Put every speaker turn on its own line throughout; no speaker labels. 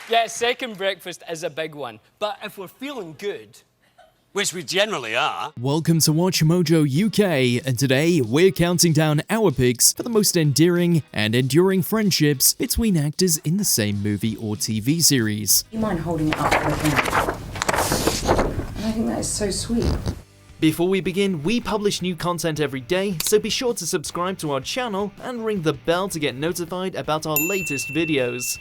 Yeah, second breakfast is a big one. But if we're feeling good, which we generally are.
Welcome to WatchMojo UK, and today we're counting down our picks for the most endearing and enduring friendships between actors in the same movie or TV series.
You mind holding it up for a camera? I think that is so sweet.
Before we begin, we publish new content every day, so be sure to subscribe to our channel and ring the bell to get notified about our latest videos.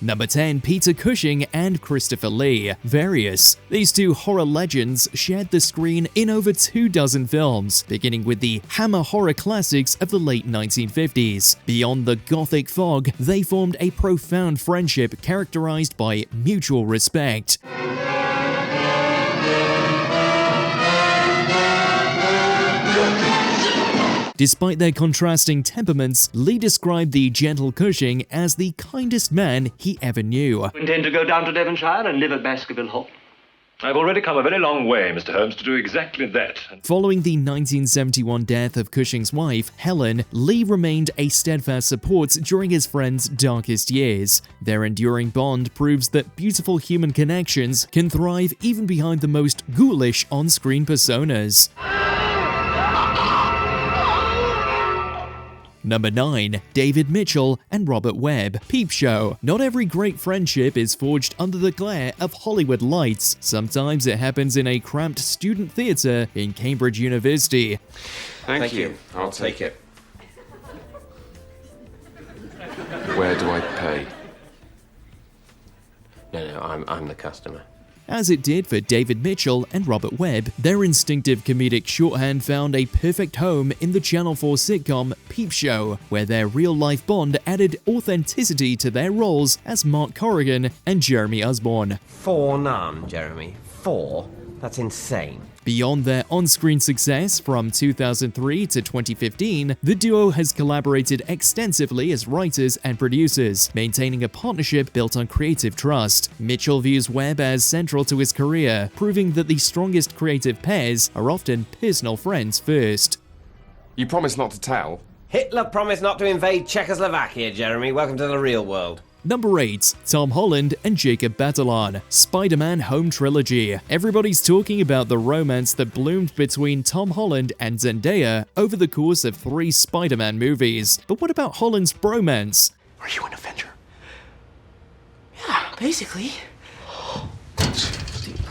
Number 10, Peter Cushing and Christopher Lee. Various. These two horror legends shared the screen in over 24 films, beginning with the Hammer horror classics of the late 1950s. Beyond the gothic fog, they formed a profound friendship characterized by mutual respect. Despite their contrasting temperaments, Lee described the gentle Cushing as the kindest man he ever knew.
I intend to go down to Devonshire and live at Baskerville Hall.
I've already come a very long way, Mr. Holmes, to do exactly that.
Following the 1971 death of Cushing's wife, Helen, Lee remained a steadfast support during his friend's darkest years. Their enduring bond proves that beautiful human connections can thrive even behind the most ghoulish on-screen personas. Number 9, David Mitchell and Robert Webb. Peep Show. Not every great friendship is forged under the glare of Hollywood lights. Sometimes it happens in a cramped student theatre in Cambridge University.
Thank you. I'll take it. Where do I pay?
No, I'm the customer.
As it did for David Mitchell and Robert Webb, their instinctive comedic shorthand found a perfect home in the Channel 4 sitcom Peep Show, where their real-life bond added authenticity to their roles as Mark Corrigan and Jeremy Osborne.
4 none, Jeremy. 4? That's insane.
Beyond their on-screen success from 2003 to 2015, the duo has collaborated extensively as writers and producers, maintaining a partnership built on creative trust. Mitchell views Webb as central to his career, proving that the strongest creative pairs are often personal friends first.
You promise not to tell?
Hitler promised not to invade Czechoslovakia, Jeremy. Welcome to the real world.
Number 8, Tom Holland and Jacob Batalon. Spider-Man Home Trilogy. Everybody's talking about the romance that bloomed between Tom Holland and Zendaya over the course of 3 Spider-Man movies. But what about Holland's bromance?
Are you an Avenger? Yeah, basically. You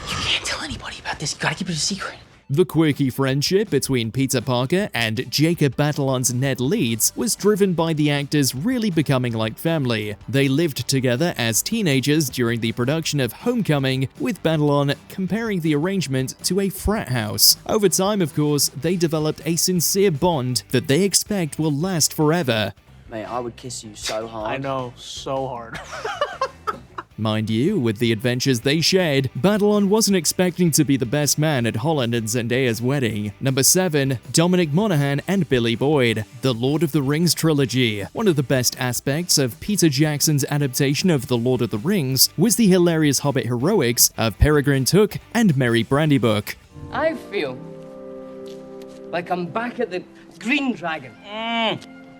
can't tell anybody about this. You gotta keep it a secret.
The quirky friendship between Peter Parker and Jacob Batalon's Ned Leeds was driven by the actors really becoming like family. They lived together as teenagers during the production of Homecoming, with Batalon comparing the arrangement to a frat house. Over time, of course, they developed a sincere bond that they expect will last forever.
Mate, I would kiss you so hard.
I know, so hard.
Mind you, with the adventures they shared, Batalon wasn't expecting to be the best man at Holland and Zendaya's wedding. Number 7, Dominic Monaghan and Billy Boyd. The Lord of the Rings trilogy. One of the best aspects of Peter Jackson's adaptation of The Lord of the Rings was the hilarious Hobbit heroics of Peregrine Took and Merry Brandybuck.
I feel like I'm back at the Green Dragon.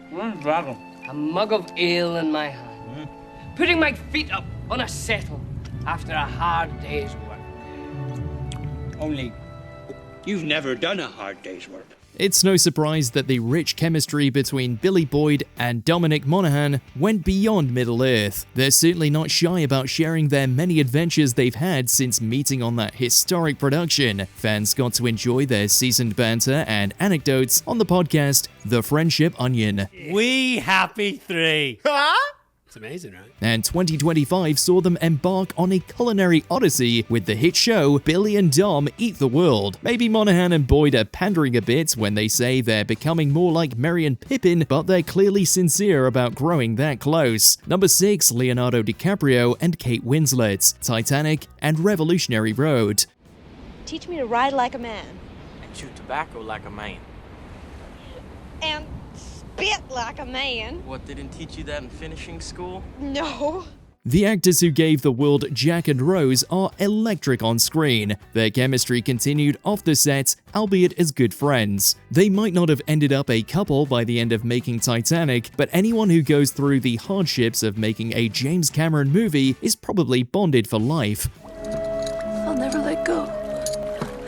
Green Dragon.
A mug of ale in my hand. Putting my feet up on a settle after a hard day's work.
Only, you've never done a hard day's work.
It's no surprise that the rich chemistry between Billy Boyd and Dominic Monaghan went beyond Middle-earth. They're certainly not shy about sharing their many adventures they've had since meeting on that historic production. Fans got to enjoy their seasoned banter and anecdotes on the podcast, The Friendship Onion.
We happy 3. It's amazing, right?
And 2025 saw them embark on a culinary odyssey with the hit show Billy and Dom Eat the World. Maybe Monaghan and Boyd are pandering a bit when they say they're becoming more like Merry and Pippin, but they're clearly sincere about growing that close. Number 6, Leonardo DiCaprio and Kate Winslet. Titanic and Revolutionary Road.
Teach me to ride like a man.
And chew tobacco like a man.
And spit like a man.
What, didn't teach you that in finishing school?
No.
The actors who gave the world Jack and Rose are electric on screen. Their chemistry continued off the set, albeit as good friends. They might not have ended up a couple by the end of making Titanic, but anyone who goes through the hardships of making a James Cameron movie is probably bonded for life.
I'll never let go.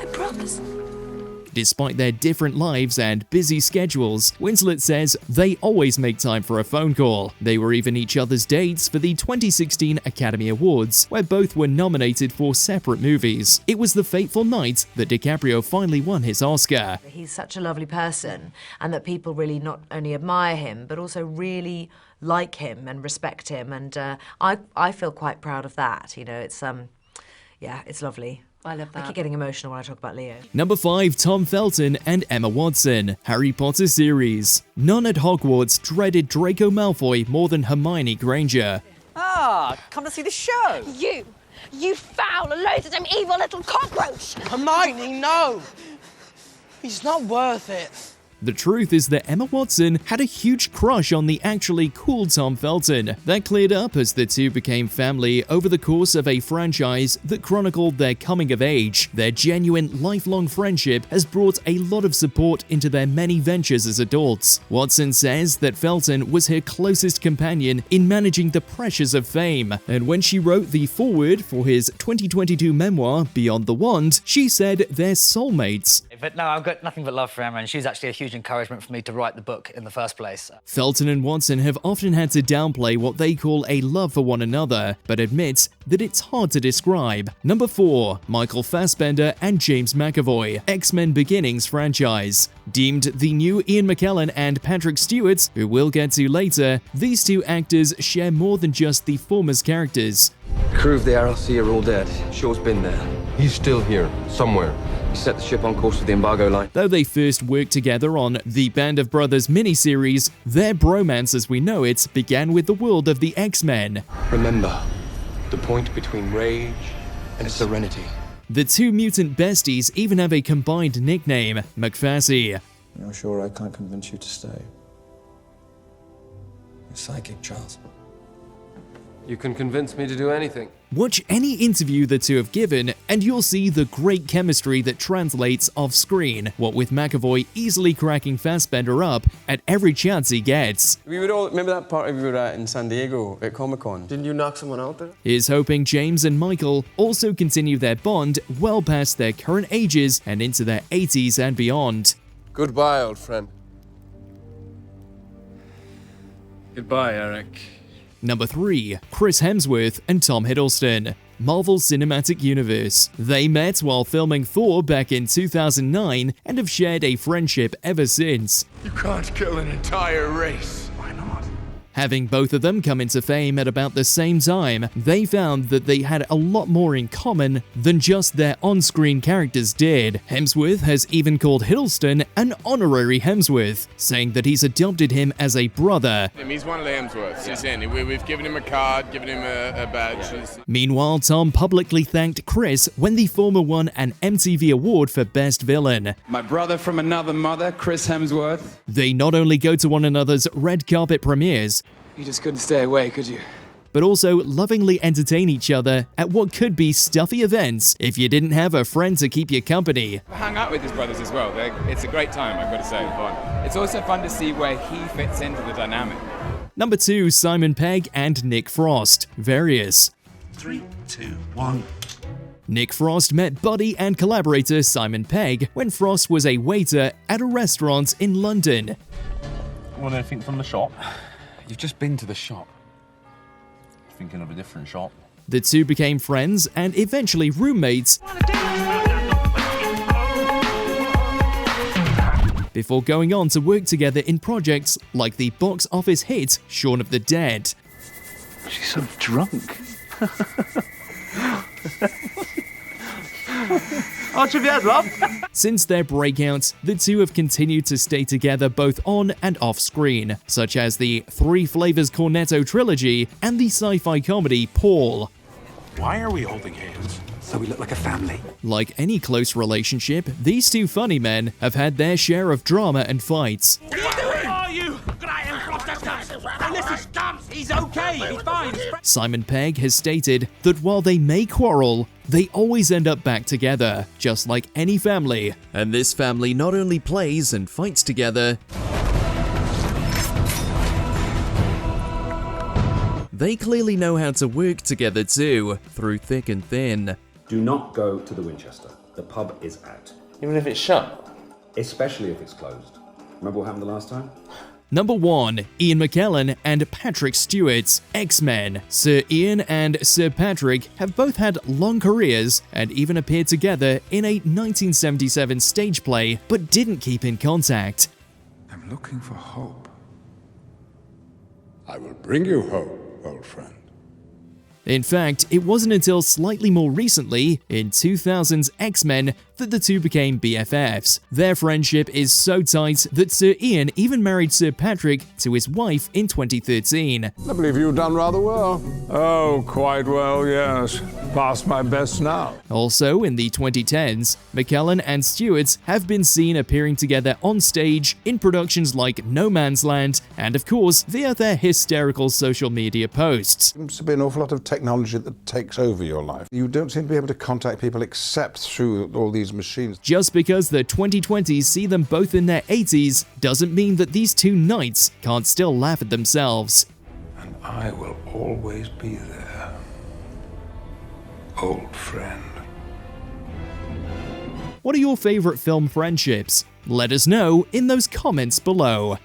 I promise.
Despite their different lives and busy schedules, Winslet says they always make time for a phone call. They were even each other's dates for the 2016 Academy Awards, where both were nominated for separate movies. It was the fateful night that DiCaprio finally won his Oscar.
He's such a lovely person, and that people really not only admire him, but also really like him and respect him, and I feel quite proud of that. You know, it's yeah, it's lovely. I love that. I keep getting emotional when I talk about Leo.
Number 5, Tom Felton and Emma Watson, Harry Potter series. None at Hogwarts dreaded Draco Malfoy more than Hermione Granger.
Ah, come to see the show.
You foul, loathsome, evil little cockroach!
Hermione, no! He's not worth it.
The truth is that Emma Watson had a huge crush on the actually cool Tom Felton. That cleared up as the two became family over the course of a franchise that chronicled their coming of age. Their genuine, lifelong friendship has brought a lot of support into their many ventures as adults. Watson says that Felton was her closest companion in managing the pressures of fame, and when she wrote the foreword for his 2022 memoir, Beyond the Wand, she said they're soulmates.
But no, I've got nothing but love for Emma, and she's actually a huge encouragement for me to write the book in the first place.
Felton and Watson have often had to downplay what they call a love for one another, but admit that it's hard to describe. Number 4, Michael Fassbender and James McAvoy, X-Men Beginnings franchise. Deemed the new Ian McKellen and Patrick Stewart, who we'll get to later, these two actors share more than just the former's characters.
The crew of the RLC are all dead. Shaw's been there. He's still here, somewhere. He set the ship on course for the embargo line.
Though they first worked together on the Band of Brothers miniseries, their bromance as we know it began with the world of the X-Men.
Remember, the point between rage and serenity.
The two mutant besties even have a combined nickname, McFassy.
You're sure I can't convince you to stay? You're psychic, Charles.
You can convince me to do anything.
Watch any interview the two have given, and you'll see the great chemistry that translates off-screen, what with McAvoy easily cracking Fassbender up at every chance he gets.
We would all remember that party we were at in San Diego at Comic-Con. Didn't you knock someone out there?
He's hoping James and Michael also continue their bond well past their current ages and into their 80s and beyond.
Goodbye, old friend.
Goodbye, Eric.
Number 3, Chris Hemsworth and Tom Hiddleston, Marvel Cinematic Universe. They met while filming Thor back in 2009 and have shared a friendship ever since.
You can't kill an entire race. Why not?
Having both of them come into fame at about the same time, they found that they had a lot more in common than just their on-screen characters did. Hemsworth has even called Hiddleston an honorary Hemsworth, saying that he's adopted him as a brother.
He's one of the Hemsworths. He's in. We've given him a card, given him a badge.
Meanwhile, Tom publicly thanked Chris when the former won an MTV award for Best Villain.
My brother from another mother, Chris Hemsworth.
They not only go to one another's red carpet premieres,
You just couldn't stay away, could you?
but also lovingly entertain each other at what could be stuffy events if you didn't have a friend to keep you company.
I hang out with his brothers as well. It's a great time, I've got to say. Fun. It's also fun to see where he fits into the dynamic.
Number 2, Simon Pegg and Nick Frost, Various.
3, 2, 1.
Nick Frost met buddy and collaborator Simon Pegg when Frost was a waiter at a restaurant in London.
Want anything from the shop?
You've just been to the shop.
Thinking of a different shop.
The two became friends and eventually roommates before going on to work together in projects like the box office hit Shaun of the Dead.
She's so drunk. Arch of your head, love.
Since their breakout, the two have continued to stay together both on and off screen, such as the Three Flavors Cornetto trilogy and the sci-fi comedy Paul.
Why are we holding hands? So we look like a family.
Like any close relationship, these two funny men have had their share of drama and fights.
What are you?
Hey, listen, Stumps, he's okay. He's fine.
Simon Pegg has stated that while they may quarrel, they always end up back together, just like any family. And this family not only plays and fights together, they clearly know how to work together too, through thick and thin.
Do not go to the Winchester. The pub is out.
Even if it's shut?
Especially if it's closed. Remember what happened the last time?
Number 1. Ian McKellen and Patrick Stewart, X-Men. Sir Ian and Sir Patrick have both had long careers and even appeared together in a 1977 stage play, but didn't keep in contact.
I'm looking for hope. I will bring you hope, old friend.
In fact, it wasn't until slightly more recently, in 2000's X-Men, that the two became BFFs. Their friendship is so tight that Sir Ian even married Sir Patrick to his wife in 2013.
I believe you've done rather well. Oh, quite well, yes. Past my best now.
Also, in the 2010s, McKellen and Stewart have been seen appearing together on stage in productions like No Man's Land, and of course, via their hysterical social media posts.
There seems to be an awful lot of technology that takes over your life. You don't seem to be able to contact people except through all these machines.
Just because the 2020s see them both in their 80s doesn't mean that these two knights can't still laugh at themselves.
And I will always be there, old friend.
What are your favorite film friendships? Let us know in those comments below.